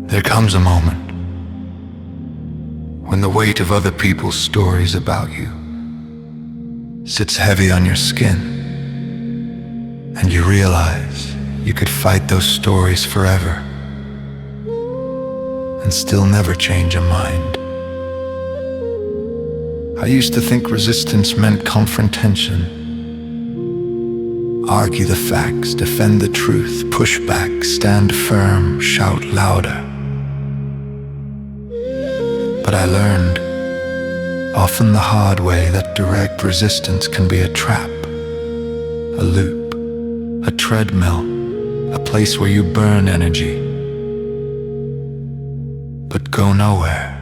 There comes a moment when the weight of other people's stories about you sits heavy on your skin, and you realize you could fight those stories forever and still never change a mind. I used to think resistance meant confrontation. Argue the facts, defend the truth, push back, stand firm, shout louder. But I learned, often the hard way, that direct resistance can be a trap, a loop, a treadmill, a place where you burn energy, but go nowhere.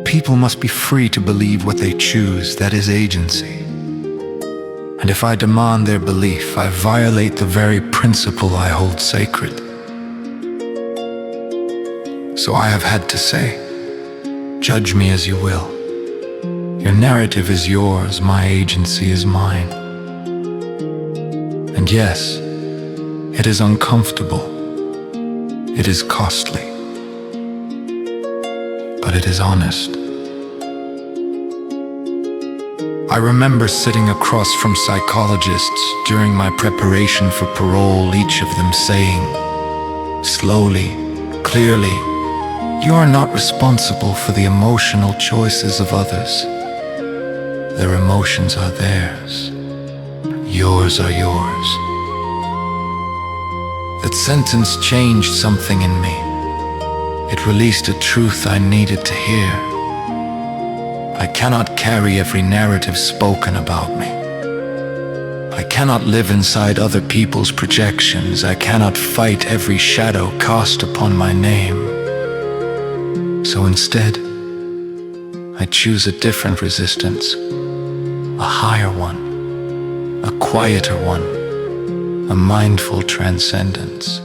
People must be free to believe what they choose, that is agency. And if I demand their belief, I violate the very principle I hold sacred. So I have had to say, judge me as you will. Your narrative is yours, my agency is mine. And yes, it is uncomfortable, it is costly, but it is honest. I remember sitting across from psychologists during my preparation for parole, each of them saying, slowly, clearly, you are not responsible for the emotional choices of others. Their emotions are theirs. Yours are yours. That sentence changed something in me. It released a truth I needed to hear. I cannot carry every narrative spoken about me. I cannot live inside other people's projections. I cannot fight every shadow cast upon my name. So instead, I choose a different resistance, a higher one, a quieter one, a mindful transcendence.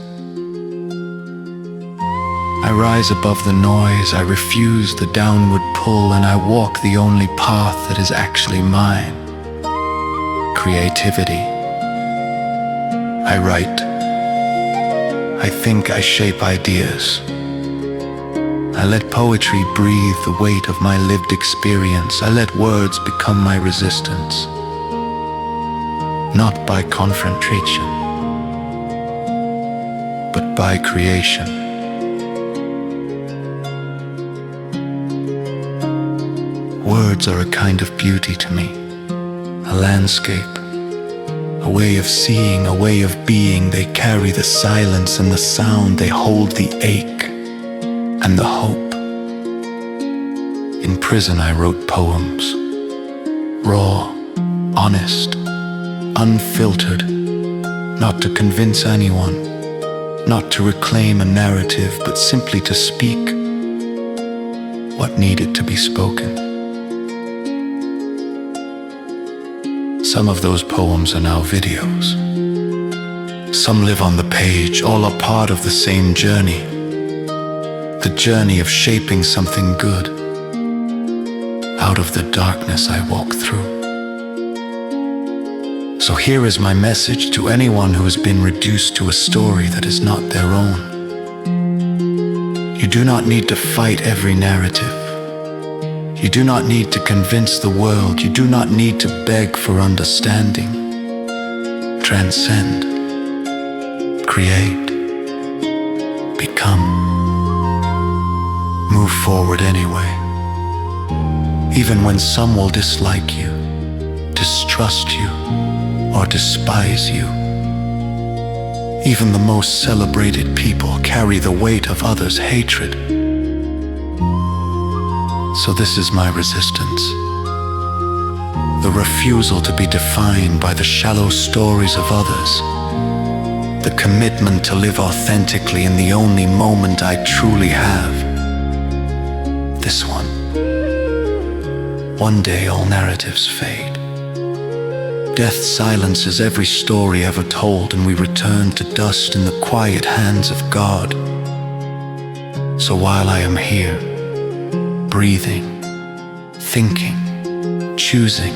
I rise above the noise, I refuse the downward pull, and I walk the only path that is actually mine. Creativity. I write. I think, I shape ideas. I let poetry breathe the weight of my lived experience. I let words become my resistance. Not by confrontation, but by creation. Words are a kind of beauty to me, a landscape, a way of seeing, a way of being. They carry the silence and the sound, they hold the ache and the hope. In prison I wrote poems, raw, honest, unfiltered, not to convince anyone, not to reclaim a narrative, but simply to speak what needed to be spoken. Some of those poems are now videos. Some live on the page, all a part of the same journey. The journey of shaping something good out of the darkness I walk through. So here is my message to anyone who has been reduced to a story that is not their own. You do not need to fight every narrative. You do not need to convince the world. You do not need to beg for understanding. Transcend. Create. Become. Move forward anyway. Even when some will dislike you, distrust you, or despise you. Even the most celebrated people carry the weight of others' hatred. So this is my resistance. The refusal to be defined by the shallow stories of others. The commitment to live authentically in the only moment I truly have. This one. One day all narratives fade. Death silences every story ever told, and we return to dust in the quiet hands of God. So while I am here, breathing, thinking, choosing,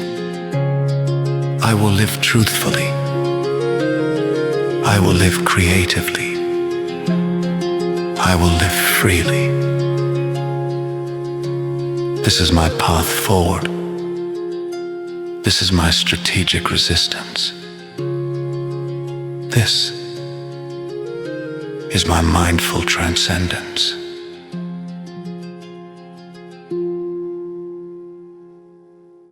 I will live truthfully. I will live creatively. I will live freely. This is my path forward. This is my strategic resistance. This is my mindful transcendence.